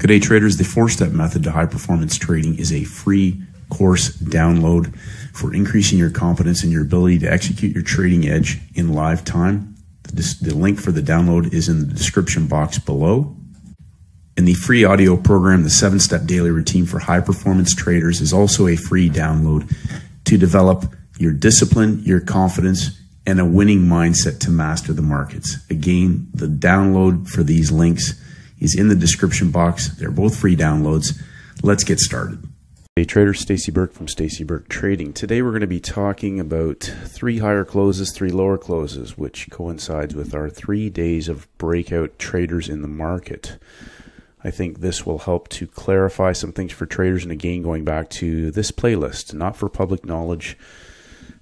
Good day, traders. The 4-step method to high performance trading is a free course download for increasing your confidence in your ability to execute your trading edge in live time. The link for the download is in the description box below. And the free audio program, the 7-step daily routine for high performance traders, is also a free download to develop your discipline, your confidence, and a winning mindset to master the markets. Again, the download for these links is in the description box. They're both free downloads. Let's get started. Hey traders, Stacey Burke from Stacey Burke Trading. Today we're going to be talking about 3 higher closes, 3 lower closes, which coincides with our 3 days of breakout traders in the market. I think this will help to clarify some things for traders, and again, going back to this playlist, not for public knowledge.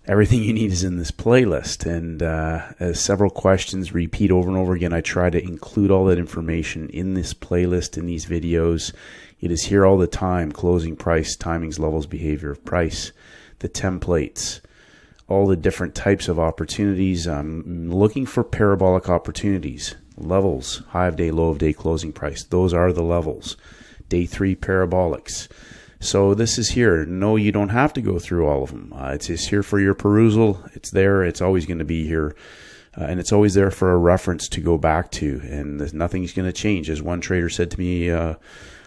Everything you need is in this playlist, and as several questions repeat over and over again, I try to include all that information in this playlist, in these videos. It is here all the time: closing price, timings, levels, behavior of price, the templates, all the different types of opportunities. I'm looking for parabolic opportunities, levels, high of day, low of day, closing price. Those are the levels. Day 3 parabolics. So this is here. No, you don't have to go through all of them. It's just here for your perusal. It's there. It's always going to be here. And it's always there for a reference to go back to. And nothing's going to change. As one trader said to me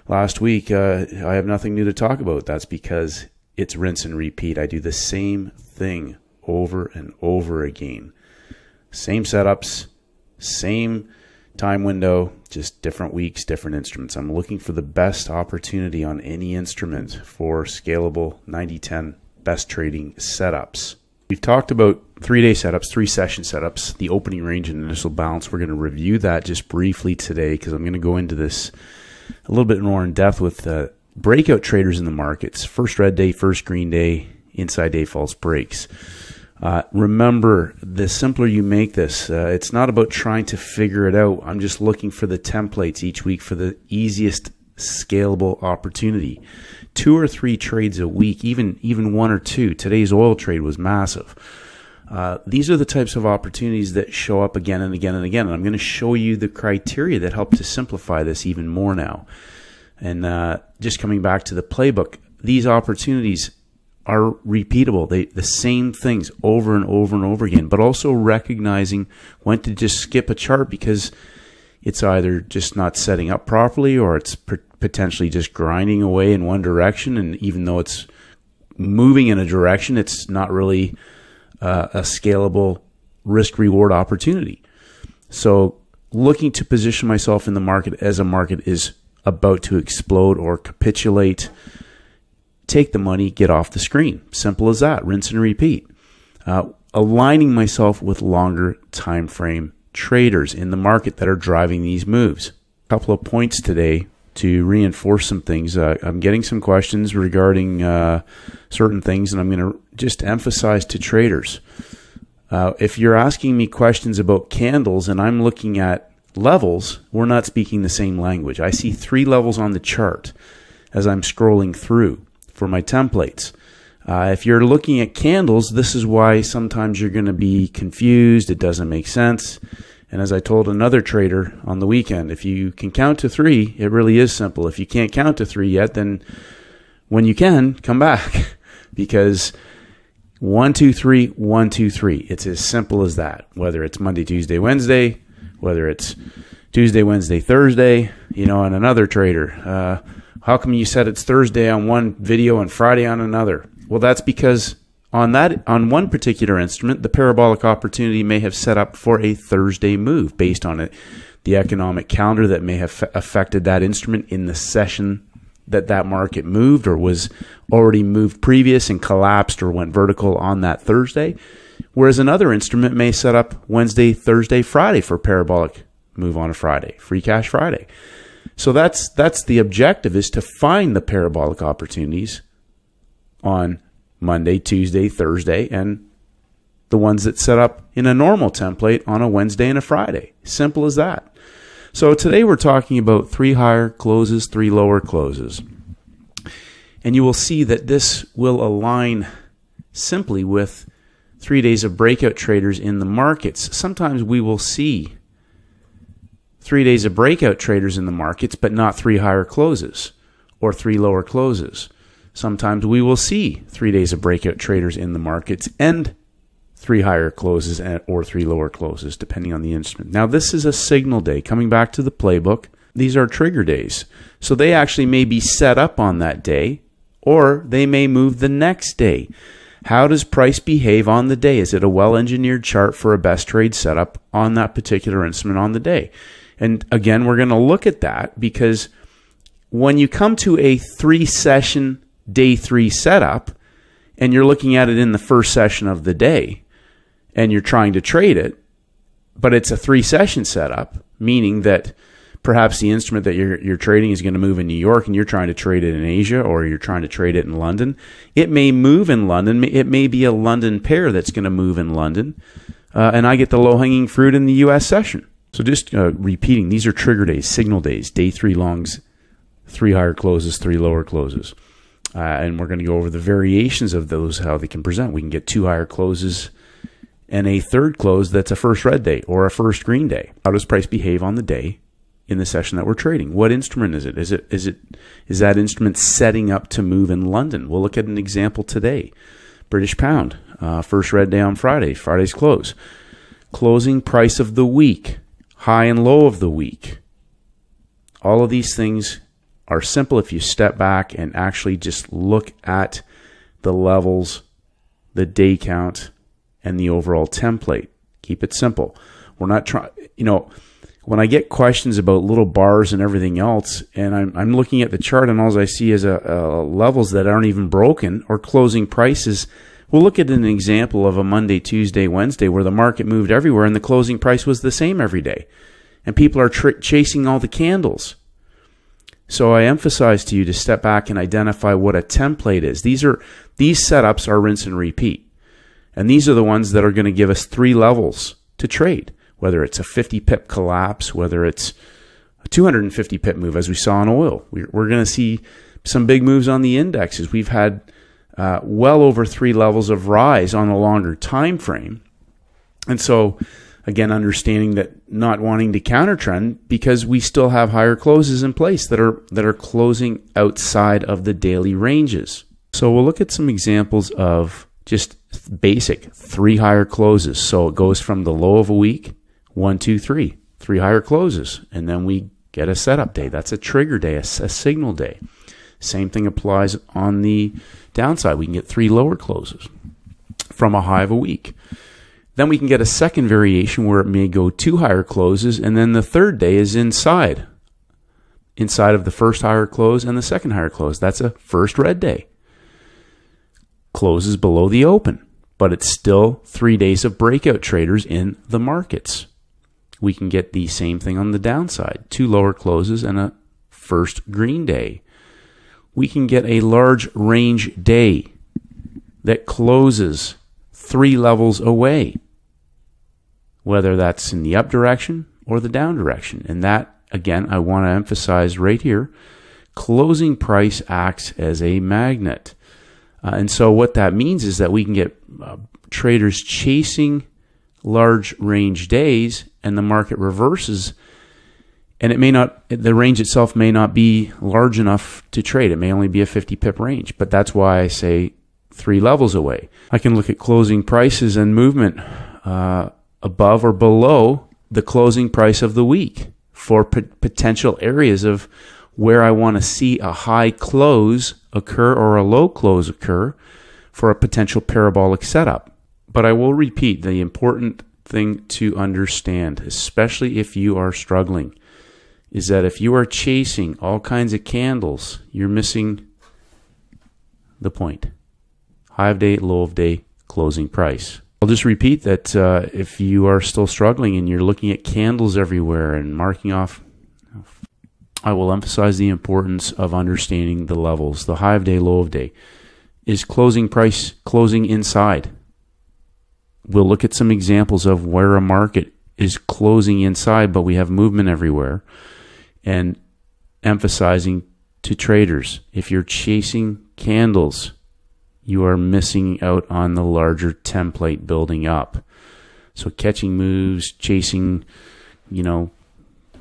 last week, I have nothing new to talk about. That's because it's rinse and repeat. I do the same thing over and over again. Same setups, same time window, just different weeks, different instruments. I'm looking for the best opportunity on any instrument for scalable 90-10 best trading setups. We've talked about 3-day setups, 3-session setups, the opening range and initial balance. We're going to review that just briefly today because I'm going to go into this a little bit more in depth with breakout traders in the markets. First red day, first green day, inside day false breaks. Remember, the simpler you make this, it's not about trying to figure it out. I'm just looking for the templates each week for the easiest scalable opportunity. 2 or 3 trades a week, even 1 or 2. Today's oil trade was massive. These are the types of opportunities that show up again and again and again. And I'm going to show you the criteria that help to simplify this even more now. And just coming back to the playbook, these opportunities are repeatable. The same things over and over and over again, but also recognizing when to just skip a chart because it's either just not setting up properly or it's potentially just grinding away in one direction. And even though it's moving in a direction, it's not really a scalable risk-reward opportunity. So looking to position myself in the market as a market is about to explode or capitulate, take the money, get off the screen. Simple as that. Rinse and repeat. Aligning myself with longer time frame traders in the market that are driving these moves. A couple of points today to reinforce some things. I'm getting some questions regarding certain things, and I'm going to just emphasize to traders. If you're asking me questions about candles and I'm looking at levels, we're not speaking the same language. I see 3 levels on the chart as I'm scrolling through for my templates. If you're looking at candles, this is why sometimes you're going to be confused. It doesn't make sense. And as I told another trader on the weekend, if you can count to 3, it really is simple. If you can't count to 3 yet, then when you can, come back because 1, 2, 3, 1, 2, 3. It's as simple as that. Whether it's Monday, Tuesday, Wednesday, whether it's Tuesday, Wednesday, Thursday, and another trader, how come you said it's Thursday on one video and Friday on another? Well, that's because on one particular instrument, the parabolic opportunity may have set up for a Thursday move based on the economic calendar that may have affected that instrument in the session that market moved or was already moved previous and collapsed or went vertical on that Thursday. Whereas another instrument may set up Wednesday, Thursday, Friday for parabolic move on a Friday, free cash Friday. So that's the objective, is to find the parabolic opportunities on Monday, Tuesday, Thursday, and the ones that set up in a normal template on a Wednesday and a Friday. Simple as that. So today we're talking about 3 higher closes, 3 lower closes. And you will see that this will align simply with 3 days of breakout traders in the markets. Sometimes we will see 3 days of breakout traders in the markets, but not 3 higher closes or 3 lower closes. Sometimes we will see 3 days of breakout traders in the markets and 3 higher closes or 3 lower closes, depending on the instrument. Now, this is a signal day. Coming back to the playbook, these are trigger days. So they actually may be set up on that day, or they may move the next day. How does price behave on the day? Is it a well-engineered chart for a best trade setup on that particular instrument on the day? And again, we're going to look at that because when you come to a 3-session day 3 setup and you're looking at it in the first session of the day and you're trying to trade it, but it's a 3-session setup, meaning that perhaps the instrument that you're trading is going to move in New York and you're trying to trade it in Asia, or you're trying to trade it in London. It may move in London. It may be a London pair that's going to move in London, and I get the low-hanging fruit in the U.S. session. So just repeating, these are trigger days, signal days, day 3 longs, 3 higher closes, 3 lower closes. And we're going to go over the variations of those, how they can present. We can get 2 higher closes and a 3rd close that's a first red day or a first green day. How does price behave on the day in the session that we're trading? What instrument is it? Is that instrument setting up to move in London? We'll look at an example today. British pound, first red day on Friday, Friday's close. Closing price of the week, high and low of the week. All of these things are simple if you step back and actually just look at the levels, the day count, and the overall template. Keep it simple. We're not trying, when I get questions about little bars and everything else, and I'm looking at the chart and all I see is levels that aren't even broken or closing prices. We'll look at an example of a Monday, Tuesday, Wednesday where the market moved everywhere and the closing price was the same every day. And people are chasing all the candles. So I emphasize to you to step back and identify what a template is. These setups are rinse and repeat. And these are the ones that are going to give us 3 levels to trade, whether it's a 50 pip collapse, whether it's a 250 pip move, as we saw in oil. We're going to see some big moves on the indexes. We've had well over 3 levels of rise on a longer time frame. And so, again, understanding that not wanting to counter trend because we still have higher closes in place that are closing outside of the daily ranges. So we'll look at some examples of just basic 3 higher closes. So it goes from the low of a week, 1, 2, 3, 3 higher closes, and then we get a setup day. That's a trigger day, a signal day. Same thing applies on the downside. We can get 3 lower closes from a high of a week. Then we can get a second variation where it may go 2 higher closes, and then the 3rd day is inside of the first higher close and the second higher close. That's a first red day. Closes below the open, but it's still 3 days of breakout traders in the markets. We can get the same thing on the downside, 2 lower closes and a first green day. We can get a large range day that closes 3 levels away, whether that's in the up direction or the down direction. And that, again, I want to emphasize right here, closing price acts as a magnet. And so what that means is that we can get traders chasing large range days and the market reverses, and the range itself may not be large enough to trade. It may only be a 50 pip range, but that's why I say 3 levels away. I can look at closing prices and movement above or below the closing price of the week for potential areas of where I want to see a high close occur or a low close occur for a potential parabolic setup. But I will repeat, the important thing to understand, especially if you are struggling, is that if you are chasing all kinds of candles, you're missing the point. High of day, low of day, closing price. I'll just repeat that if you are still struggling and you're looking at candles everywhere and marking off, I will emphasize the importance of understanding the levels. The high of day, low of day. Is closing price closing inside? We'll look at some examples of where a market is closing inside, but we have movement everywhere. And emphasizing to traders, if you're chasing candles, you are missing out on the larger template building up. So catching moves, chasing,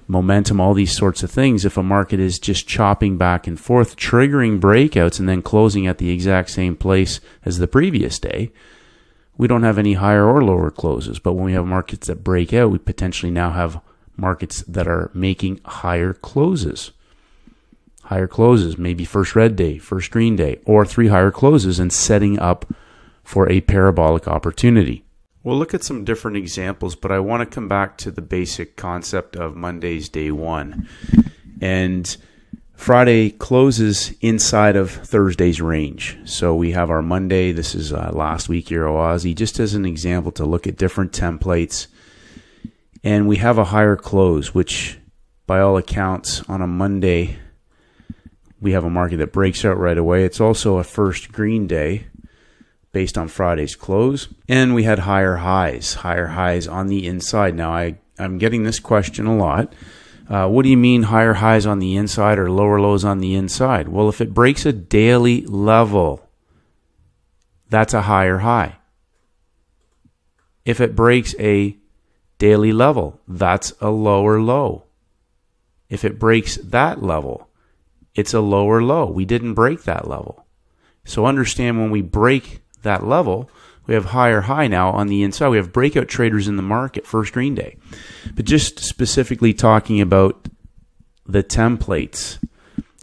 momentum, all these sorts of things. If a market is just chopping back and forth, triggering breakouts and then closing at the exact same place as the previous day, we don't have any higher or lower closes. But when we have markets that break out, we potentially now have markets that are making higher closes. Higher closes, maybe first red day, first green day, or 3 higher closes and setting up for a parabolic opportunity. We'll look at some different examples, but I want to come back to the basic concept of Monday's day one. And Friday closes inside of Thursday's range. So we have our Monday, this is last week Euro Aussie, just as an example to look at different templates. And we have a higher close, which by all accounts on a Monday, we have a market that breaks out right away. It's also a first green day based on Friday's close. And we had higher highs on the inside. Now, I'm getting this question a lot. What do you mean higher highs on the inside or lower lows on the inside? Well, if it breaks a daily level, that's a higher high. If it breaks a daily level, that's a lower low. If it breaks that level, it's a lower low. We didn't break that level. So understand when we break that level, we have higher high now on the inside. We have breakout traders in the market, first green day. But just specifically talking about the templates,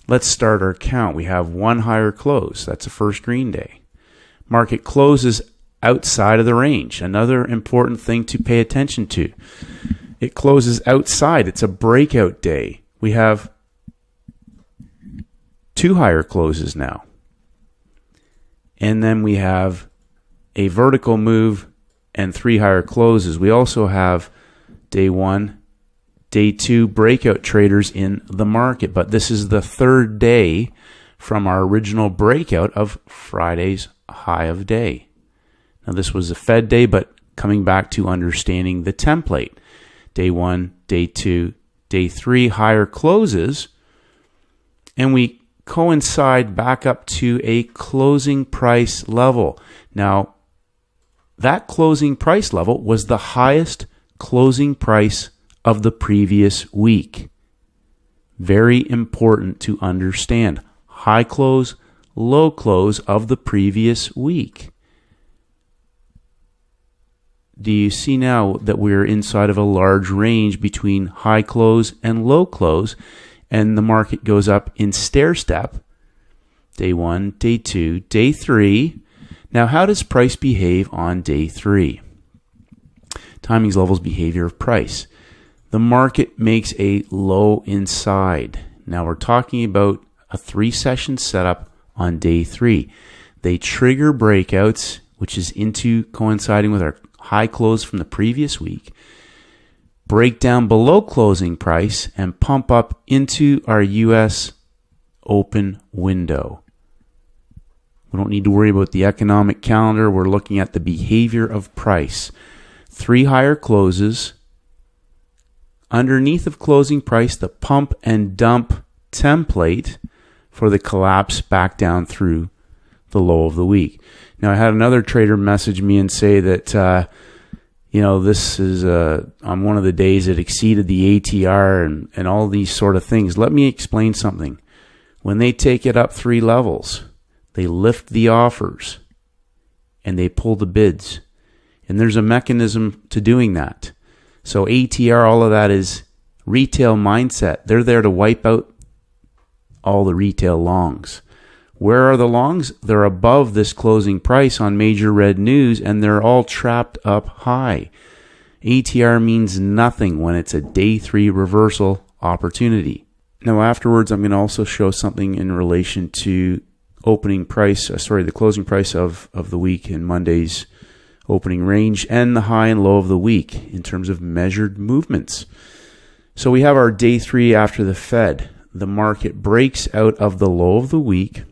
let's start our count. We have 1 higher close. That's a first green day. Market closes outside of the range. Another important thing to pay attention to. It closes outside. It's a breakout day. We have 2 higher closes now. And then we have a vertical move and 3 higher closes. We also have day 1, day 2 breakout traders in the market. But this is the 3rd day from our original breakout of Friday's high of day. Now this was a Fed day, but coming back to understanding the template. Day 1, day 2, day 3 higher closes. And we coincide back up to a closing price level. Now, that closing price level was the highest closing price of the previous week. Very important to understand. High close, low close of the previous week. Do you see now that we're inside of a large range between high close and low close? And the market goes up in stair step, day 1, day 2, day 3. Now, how does price behave on day 3? Timings, levels, behavior of price. The market makes a low inside. Now, we're talking about a 3-session setup on day 3. They trigger breakouts, which is into coinciding with our high close from the previous week. Break down below closing price and pump up into our U.S. open window. We don't need to worry about the economic calendar. We're looking at the behavior of price. 3 higher closes. Underneath of closing price, the pump and dump template for the collapse back down through the low of the week. Now, I had another trader message me and say that this is on one of the days it exceeded the ATR and all these sort of things. Let me explain something. When they take it up 3 levels, they lift the offers and they pull the bids. And there's a mechanism to doing that. So ATR, all of that is retail mindset. They're there to wipe out all the retail longs. Where are the longs? They're above this closing price on major red news, and they're all trapped up high. ATR means nothing when it's a day 3 reversal opportunity. Now afterwards, I'm going to also show something in relation to the closing price of the week in Monday's opening range and the high and low of the week in terms of measured movements. So we have our day 3 after the Fed. The market breaks out of the low of the week.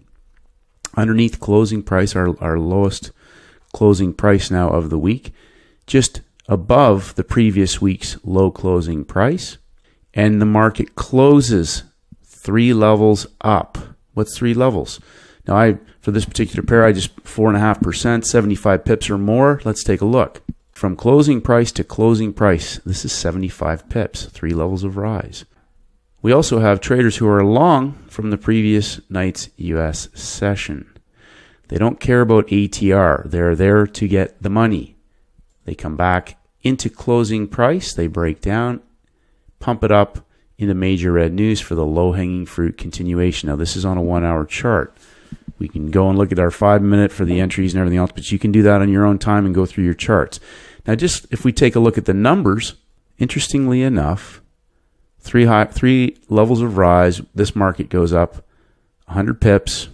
Underneath closing price, our lowest closing price now of the week, just above the previous week's low closing price. And the market closes 3 levels up. What's 3 levels? Now, for this particular pair, I just 4.5%, 75 pips or more. Let's take a look. from closing price to closing price, this is 75 pips, 3 levels of rise. We also have traders who are long from the previous night's US session. They don't care about ATR. They're there to get the money. They come back into closing price. They break down, pump it up into major red news for the low-hanging fruit continuation. Now, this is on a 1-hour chart. We can go and look at our 5-minute for the entries and everything else, but you can do that on your own time and go through your charts. Now, just if we take a look at the numbers, interestingly enough, three levels of rise. This market goes up 100 pips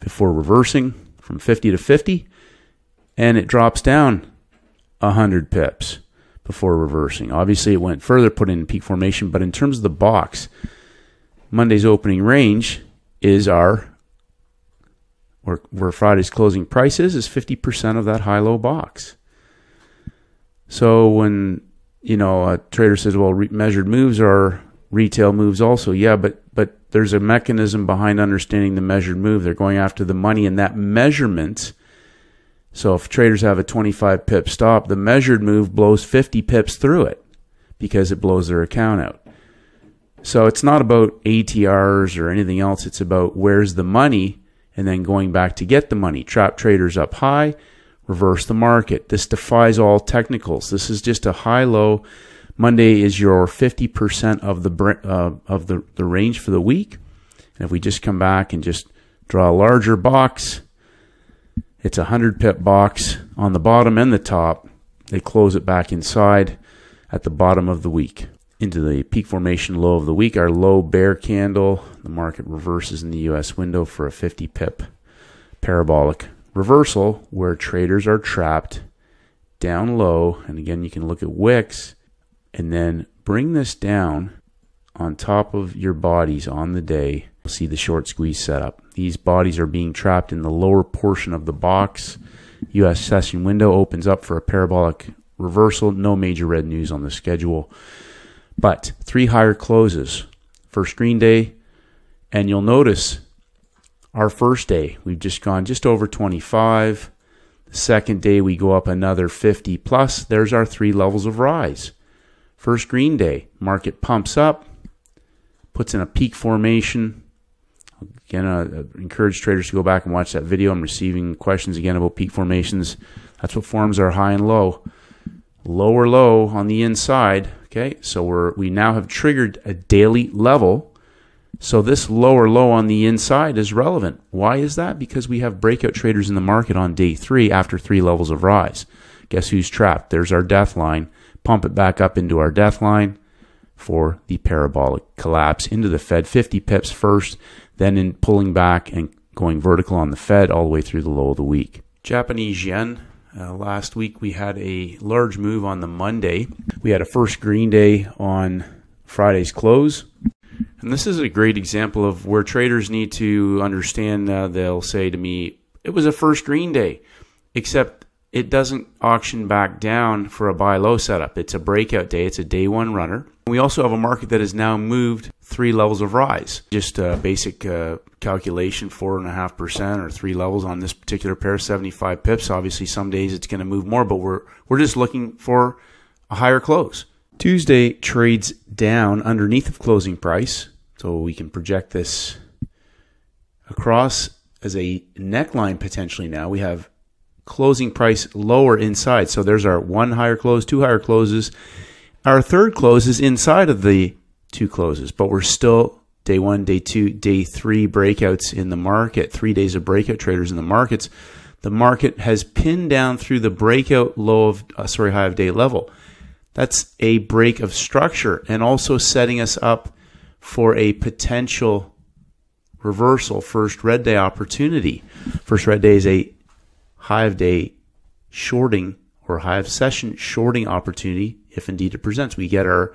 before reversing from 50 to 50, and it drops down 100 pips before reversing. Obviously, it went further, put in peak formation, but in terms of the box, Monday's opening range is where Friday's closing price is 50% of that high-low box. So when a trader says, well, measured moves are retail moves also. Yeah, but there's a mechanism behind understanding the measured move. They're going after the money, and that measurement. So if traders have a 25 pip stop, the measured move blows 50 pips through it because it blows their account out. So it's not about ATRs or anything else. It's about where's the money and then going back to get the money. Trap traders up high, reverse the market. This defies all technicals. This is just a high-low. Monday is your 50% of the range for the week. And if we just come back and just draw a larger box, it's a 100 pip box on the bottom and the top. They close it back inside at the bottom of the week. Into the peak formation low of the week, our low bear candle. The market reverses in the US window for a 50 pip parabolic reversal where traders are trapped down low. And again, you can look at wicks and then bring this down on top of your bodies on the day. You'll see the short squeeze setup. These bodies are being trapped in the lower portion of the box. US session window opens up for a parabolic reversal. No major red news on the schedule. But 3 higher closes. First green day, and you'll notice our first day, we've just gone just over 25. The second day, we go up another 50 plus. There's our 3 levels of rise. First green day, market pumps up, puts in a peak formation. Again, I encourage traders to go back and watch that video. I'm receiving questions again about peak formations. That's what forms our high and low. Lower low on the inside. Okay, so we now have triggered a daily level. So this lower low on the inside is relevant. Why is that? Because we have breakout traders in the market on day 3 after 3 levels of rise. Guess who's trapped? There's our death line. Pump it back up into our death line for the parabolic collapse into the Fed. 50 pips first, then in pulling back and going vertical on the Fed all the way through the low of the week. Japanese yen. Last week we had a large move on the Monday. We had a first green day on Friday's close. And this is a great example of where traders need to understand. They'll say to me, it was a first green day, except it doesn't auction back down for a buy low setup. It's a breakout day. It's a day 1 runner. We also have a market that has now moved 3 levels of rise. Just a basic calculation, 4.5% or 3 levels on this particular pair, 75 pips. Obviously, some days it's going to move more, but we're just looking for a higher close. Tuesday trades down underneath of closing price, so we can project this across as a neckline potentially. Now we have closing price lower inside, so there's our 1 higher close, 2 higher closes. Our third close is inside of the 2 closes, but we're still day 1, day 2, day 3 breakouts in the market, 3 days of breakout traders in the markets. The market has pinned down through the breakout low of high of day level. That's a break of structure and also setting us up for a potential reversal, first red day opportunity. First red day is a high of day shorting or high of session shorting opportunity if indeed it presents. We get our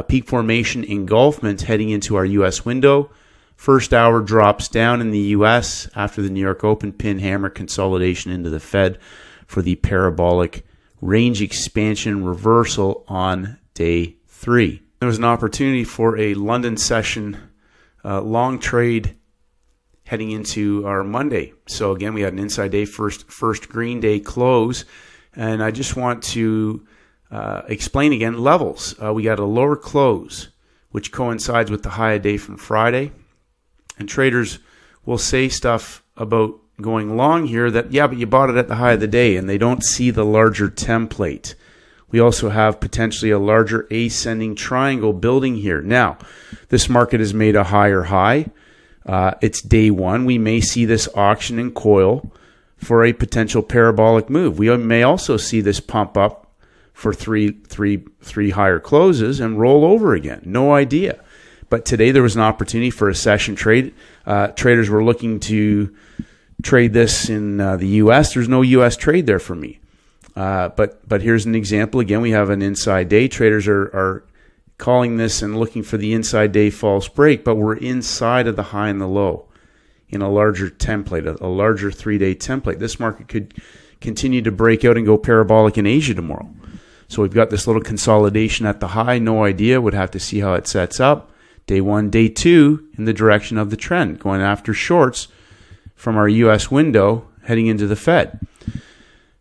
peak formation engulfment heading into our U.S. window. First hour drops down in the U.S. after the New York Open pin hammer consolidation into the Fed for the parabolic range expansion reversal on day 3. There was an opportunity for a London session long trade heading into our Monday. So again, we had an inside day, first green day close. And I just want to explain again levels. We got a lower close, which coincides with the high of day from Friday. And traders will say stuff about going long here that, yeah, but you bought it at the high of the day, and they don't see the larger template. We also have potentially a larger ascending triangle building here. Now, this market has made a higher high. It's day one. We may see this auction and coil for a potential parabolic move. We may also see this pump up for three higher closes and roll over again. No idea. But today there was an opportunity for a session trade. Traders were looking to trade this in the U.S. There's no U.S. trade there for me. But here's an example. Again, we have an inside day. Traders are calling this and looking for the inside day false break, but we're inside of the high and the low in a larger template, a larger 3-day template. This market could continue to break out and go parabolic in Asia tomorrow. So we've got this little consolidation at the high. No idea. Would have to see how it sets up. Day one, day two in the direction of the trend, going after shorts from our U.S. window heading into the Fed.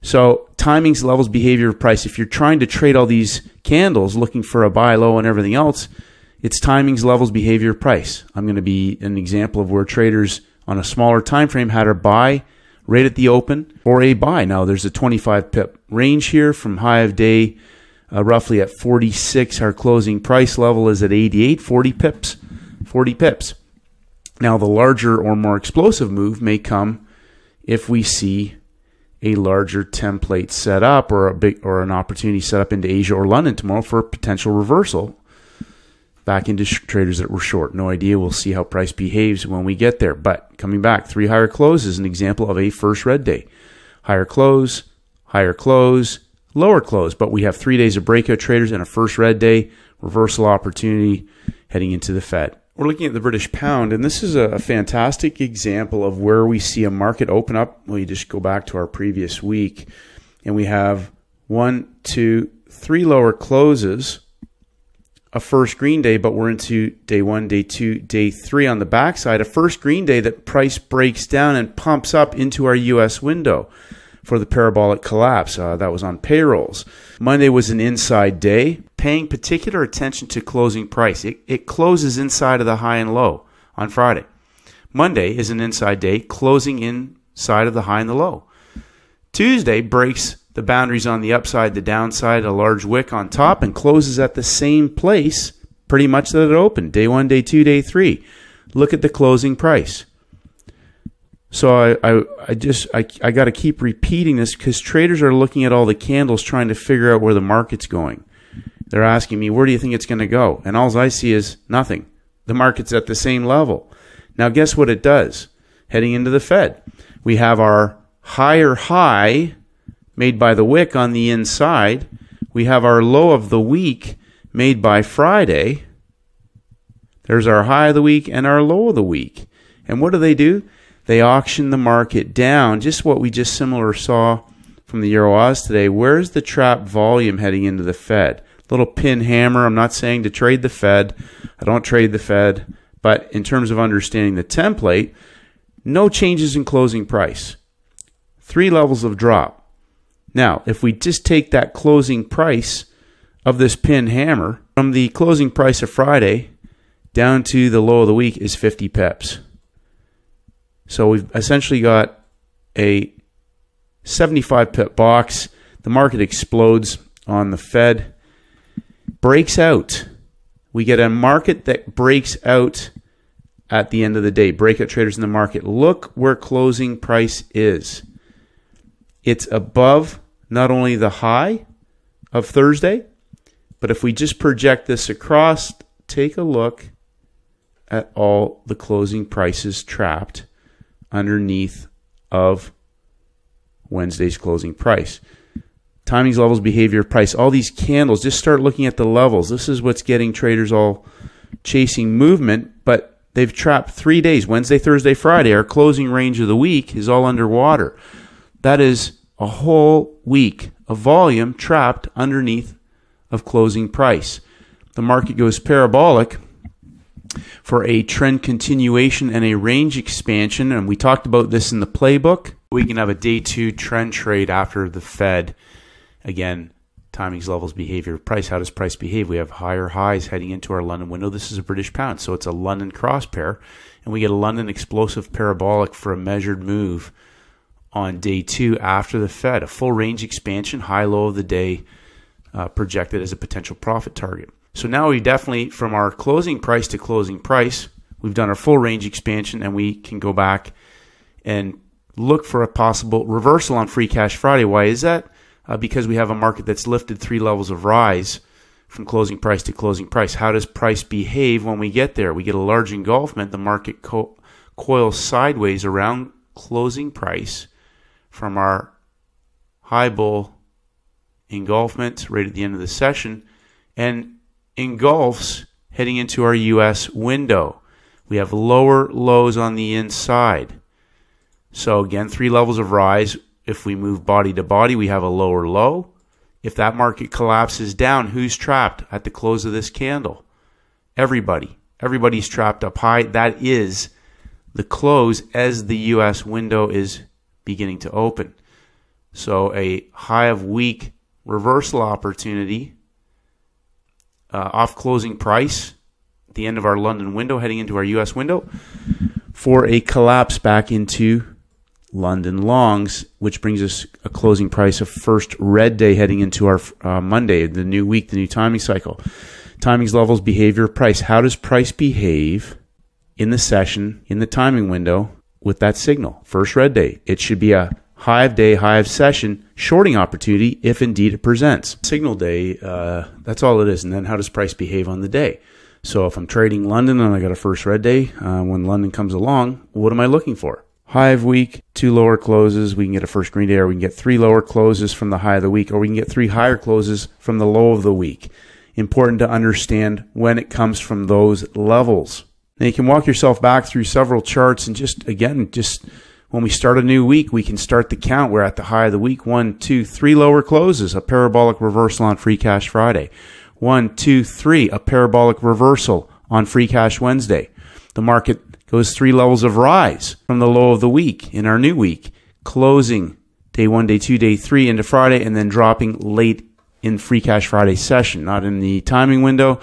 So timings, levels, behavior, price. If you're trying to trade all these candles looking for a buy low and everything else, it's timings, levels, behavior, price. I'm going to be an example of where traders on a smaller time frame had a buy right at the open or a buy. Now there's a 25 pip range here from high of day roughly at 46. Our closing price level is at 88, 40 pips. 40 pips. Now the larger or more explosive move may come if we see a larger template set up or an opportunity set up into Asia or London tomorrow for a potential reversal back into traders that were short. No idea. We'll see how price behaves when we get there. But coming back, 3 higher close is an example of a first red day. Higher close, lower close. But we have 3 days of breakout traders and a first red day, reversal opportunity heading into the Fed. We're looking at the British pound, and this is a fantastic example of where we see a market open up. Well, you just go back to our previous week, and we have 1, 2, 3 lower closes, a first green day, but we're into day 1, day 2, day 3 on the backside. A first green day that price breaks down and pumps up into our U.S. window for the parabolic collapse. That was on payrolls. Monday was an inside day, paying particular attention to closing price. It closes inside of the high and low on Friday. Monday is an inside day, closing inside of the high and the low. Tuesday breaks the boundaries on the upside, the downside, a large wick on top, and closes at the same place pretty much that it opened. Day 1, day 2, day 3. Look at the closing price. So I got to keep repeating this because traders are looking at all the candles trying to figure out where the market's going. They're asking me, where do you think it's going to go? And all I see is nothing. The market's at the same level. Now guess what it does? Heading into the Fed, we have our higher high made by the wick on the inside. We have our low of the week made by Friday. There's our high of the week and our low of the week. And what do? They auction the market down, just what we just similar saw from the Euro-Oz today. Where's the trap volume heading into the Fed? Little pin hammer. I'm not saying to trade the Fed. I don't trade the Fed. But in terms of understanding the template, no changes in closing price. 3 levels of drop. Now, if we just take that closing price of this pin hammer from the closing price of Friday down to the low of the week is 50 pips. So we've essentially got a 75 pip box. The market explodes on the Fed. Breaks out. We get a market that breaks out at the end of the day. Breakout traders in the market. Look where closing price is. It's above not only the high of Thursday, but if we just project this across, take a look at all the closing prices trapped underneath of Wednesday's closing price. Timings, levels, behavior, price. All these candles, just start looking at the levels. This is what's getting traders all chasing movement, but they've trapped 3 days. Wednesday, Thursday, Friday. Our closing range of the week is all underwater. That is a whole week of volume trapped underneath of closing price. The market goes parabolic for a trend continuation and a range expansion, and we talked about this in the playbook. We can have a day 2 trend trade after the Fed Again, timings, levels, behavior, price. How does price behave? We have higher highs heading into our London window. This is a British pound, so it's a London cross pair, and we get a London explosive parabolic for a measured move on day 2 after the Fed. A full range expansion, high low of the day, projected as a potential profit target. So now we definitely, from our closing price to closing price, we've done our full range expansion, and we can go back and look for a possible reversal on Free Cash Friday. Why is that? Because we have a market that's lifted 3 levels of rise from closing price to closing price. How does price behave when we get there? We get a large engulfment. The market coils sideways around closing price from our high bull engulfment right at the end of the session and engulfs heading into our US window. We have lower lows on the inside. So again, 3 levels of rise. If we move body to body, we have a lower low. If that market collapses down, who's trapped at the close of this candle? Everybody. Everybody's trapped up high. That is the close as the US window is beginning to open. So a high of week reversal opportunity off closing price at the end of our London window heading into our US window for a collapse back into London longs, which brings us a closing price of first red day heading into our Monday, the new week, the new timing cycle. Timings, levels, behavior, price. How does price behave in the session, in the timing window with that signal? First red day. It should be a high of day, high of session, shorting opportunity if indeed it presents. Signal day, that's all it is. And then how does price behave on the day? So if I'm trading London and I got a first red day, when London comes along, what am I looking for? High of week, 2 lower closes. We can get a first green day, or we can get 3 lower closes from the high of the week, or we can get 3 higher closes from the low of the week. Important to understand when it comes from those levels. Now you can walk yourself back through several charts and just when we start a new week, we can start the count. We're at the high of the week. 1, 2, 3 lower closes, a parabolic reversal on Free Cash Friday. 1, 2, 3, a parabolic reversal on Free Cash Wednesday. The market goes 3 levels of rise from the low of the week in our new week, closing day 1, day 2, day 3 into Friday, and then dropping late in Free Cash Friday session, not in the timing window,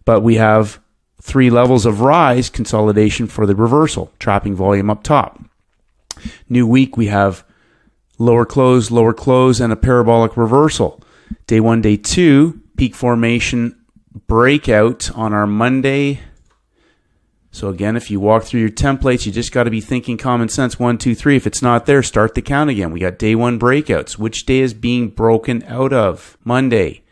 but we have 3 levels of rise consolidation for the reversal, trapping volume up top. New week, we have lower close, and a parabolic reversal. Day 1, day 2, peak formation breakout on our Monday. So again, if you walk through your templates, you just got to be thinking common sense. 1, 2, 3. If it's not there, start the count again. We got day 1 breakouts. Which day is being broken out of? Monday.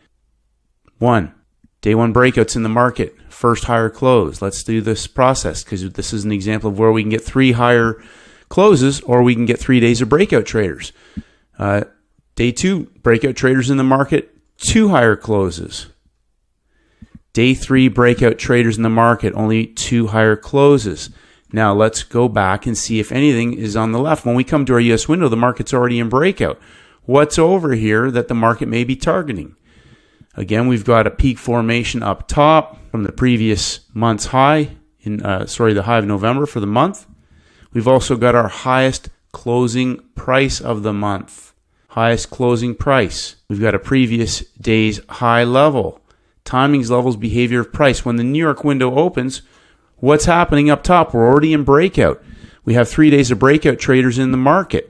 1. Day 1 breakouts in the market. First higher close. Let's do this process because this is an example of where we can get 3 higher closes or we can get 3 days of breakout traders. Day 2 breakout traders in the market. 2 higher closes. Day 3 breakout traders in the market, only 2 higher closes. Now let's go back and see if anything is on the left. When we come to our US window, the market's already in breakout. What's over here that the market may be targeting? Again, we've got a peak formation up top from the previous month's high, the high of November for the month. We've also got our highest closing price of the month. Highest closing price. We've got a previous day's high level. Timings, levels, behavior of price. When the New York window opens, what's happening up top? We're already in breakout. We have 3 days of breakout traders in the market.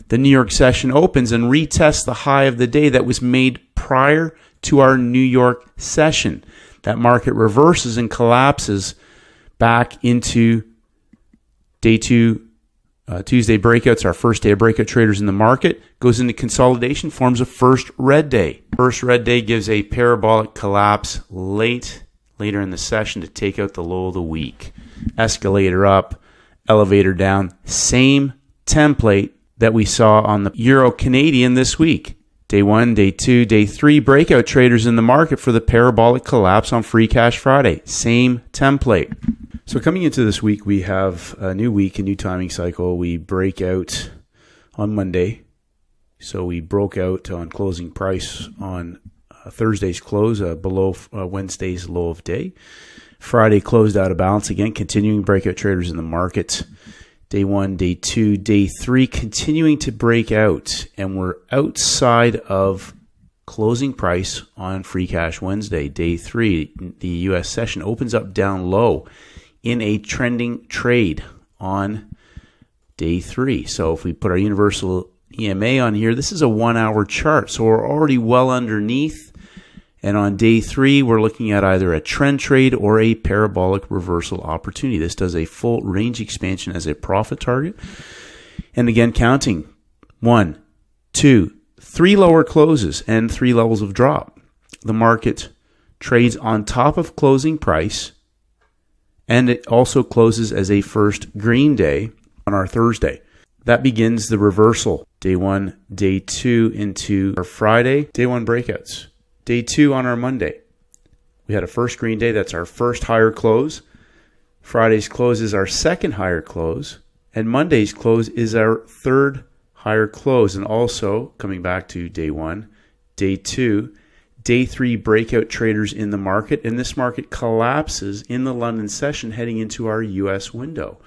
The New York session opens and retests the high of the day that was made prior to our New York session. That market reverses and collapses back into day 2, Tuesday breakouts, our first day of breakout traders in the market, goes into consolidation, forms a first red day. First red day gives a parabolic collapse later in the session to take out the low of the week. Escalator up, elevator down. Same template that we saw on the Euro Canadian this week. Day 1, day 2, day 3 breakout traders in the market for the parabolic collapse on Free Cash Friday. Same template. So coming into this week, we have a new week, a new timing cycle. We break out on Monday. So we broke out on closing price on Thursday's close, below Wednesday's low of day. Friday closed out of balance again, continuing breakout traders in the market. Day 1, day 2, day 3, continuing to break out. And we're outside of closing price on Free Cash Wednesday, day 3. The U.S. session opens up down low in a trending trade on day 3. So if we put our universal EMA on here, this is a 1-hour chart. So we're already well underneath. And on day 3, we're looking at either a trend trade or a parabolic reversal opportunity. This does a full range expansion as a profit target. And again, counting 1, 2, 3 lower closes and 3 levels of drop. The market trades on top of closing price, and it also closes as a first green day on our Thursday. That begins the reversal. Day 1, day 2 into our Friday, day 1 breakouts. Day 2 on our Monday. We had a first green day. That's our first higher close. Friday's close is our second higher close. And Monday's close is our third higher close. And also, coming back to day 1, day 2, day 3 breakout traders in the market. And this market collapses in the London session heading into our US window.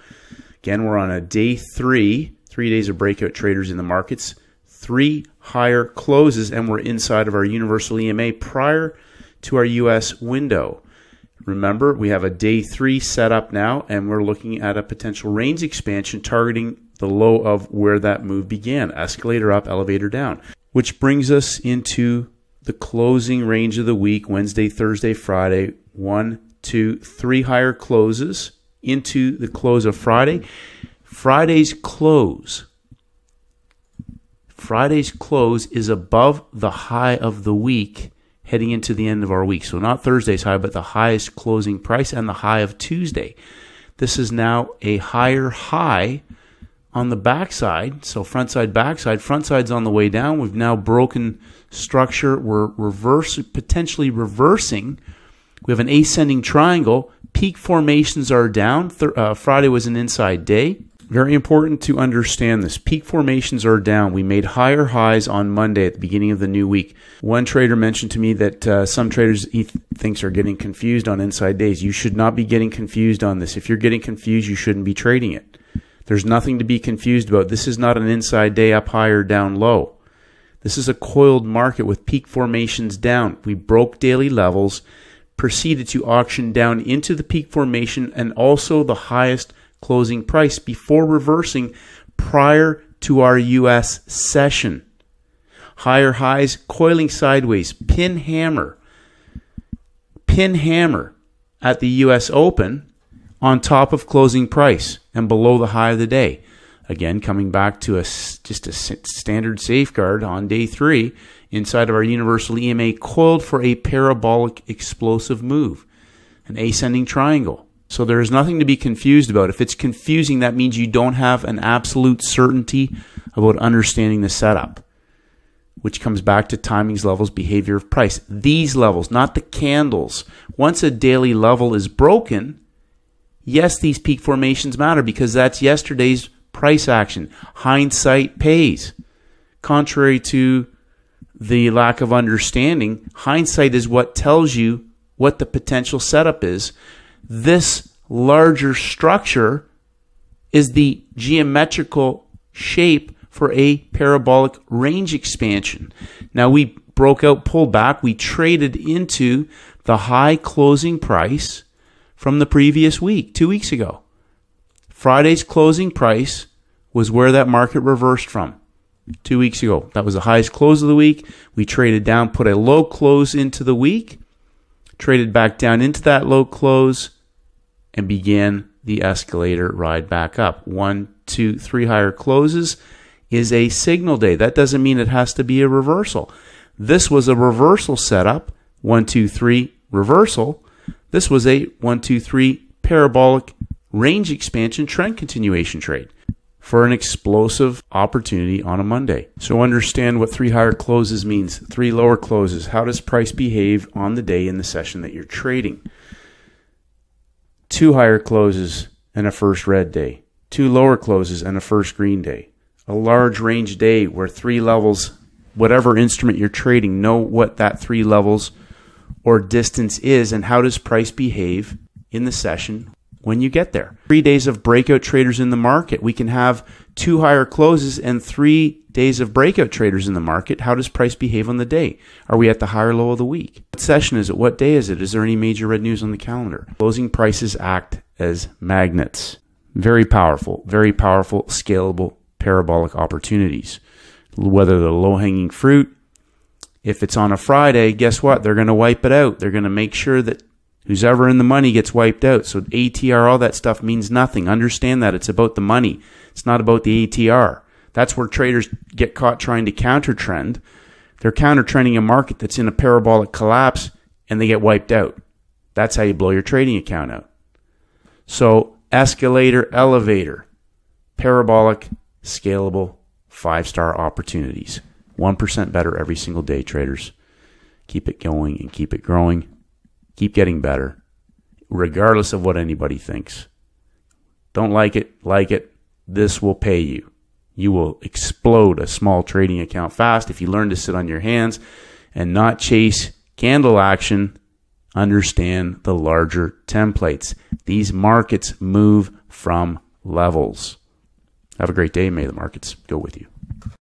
Again, we're on a day 3 days of breakout traders in the markets. 3 higher closes, and we're inside of our universal EMA prior to our US window. Remember, we have a day 3 set up now, and we're looking at a potential range expansion targeting the low of where that move began. Escalator up, elevator down. Which brings us into the closing range of the week, Wednesday, Thursday, Friday. 1, 2, 3 higher closes into the close of Friday. Friday's close is above the high of the week heading into the end of our week. So not Thursday's high, but the highest closing price and the high of Tuesday. This is now a higher high on the backside. So front side, backside. Front side's on the way down. We've now broken structure. We're potentially reversing. We have an ascending triangle. Peak formations are down. Friday was an inside day. Very important to understand this. Peak formations are down. We made higher highs on Monday at the beginning of the new week. One trader mentioned to me that some traders he thinks are getting confused on inside days. You should not be getting confused on this. If you're getting confused, you shouldn't be trading it. There's nothing to be confused about. This is not an inside day up high or down low. This is a coiled market with peak formations down. We broke daily levels, proceeded to auction down into the peak formation and also the highest closing price before reversing prior to our US session. Higher highs, coiling sideways, pin hammer at the US Open on top of closing price and below the high of the day. Again, coming back to just a standard safeguard on day 3 inside of our universal EMA, coiled for a parabolic explosive move, an ascending triangle. So there is nothing to be confused about. If it's confusing, that means you don't have an absolute certainty about understanding the setup, which comes back to timings, levels, behavior of price. These levels, not the candles. Once a daily level is broken, yes, these peak formations matter because that's yesterday's price action. Hindsight pays. Contrary to the lack of understanding, hindsight is what tells you what the potential setup is. This larger structure is the geometrical shape for a parabolic range expansion. Now we broke out, pulled back. We traded into the high closing price from the previous week, 2 weeks ago. Friday's closing price was where that market reversed from 2 weeks ago. That was the highest close of the week. We traded down, put a low close into the week, traded back down into that low close, and began the escalator ride back up. 1, 2, 3 higher closes is a signal day. That doesn't mean it has to be a reversal. This was a reversal setup. 1, 2, 3 reversal. This was a 1, 2, 3 parabolic range expansion trend continuation trade for an explosive opportunity on a Monday. So understand what 3 higher closes means. 3 lower closes. How does price behave on the day in the session that you're trading? 2 higher closes and a first red day. 2 lower closes and a first green day. A large range day where 3 levels, whatever instrument you're trading, know what that 3 levels or distance is and how does price behave in the session when you get there. 3 days of breakout traders in the market. We can have 2 higher closes and 3 days of breakout traders in the market. How does price behave on the day? Are we at the high or low of the week? What session is it? What day is it? Is there any major red news on the calendar? Closing prices act as magnets. Very powerful, scalable, parabolic opportunities. Whether the low-hanging fruit, if it's on a Friday, guess what? They're going to wipe it out. They're going to make sure that who's ever in the money gets wiped out. So ATR, all that stuff means nothing. Understand that. It's about the money. It's not about the ATR. That's where traders get caught trying to counter-trend. They're counter-trending a market that's in a parabolic collapse, and they get wiped out. That's how you blow your trading account out. So escalator, elevator, parabolic, scalable, 5-star opportunities. 1% better every single day, traders. Keep it going and keep it growing. Keep getting better, regardless of what anybody thinks. Don't like it. This will pay you. You will explode a small trading account fast if you learn to sit on your hands and not chase candle action. Understand the larger templates. These markets move from levels. Have a great day. May the markets go with you.